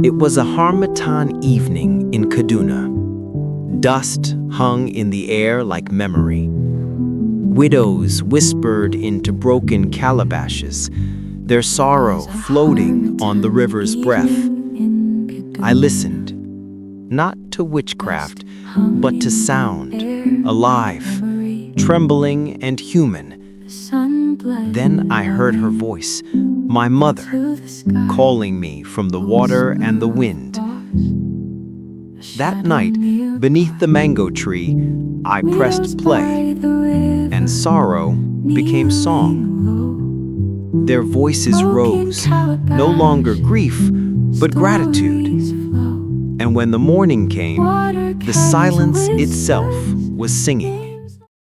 It was a harmattan evening in Kaduna. Dust hung in the air like memory. Widows whispered into broken calabashes, their sorrow floating on the river's breath. I listened, not to witchcraft, but to sound, alive, trembling and human. Then I heard her voice, my mother, calling me from the water and the wind. That night, beneath the mango tree, I pressed play, and sorrow became song. Their voices rose, no longer grief, but gratitude. And when the morning came, the silence itself was singing.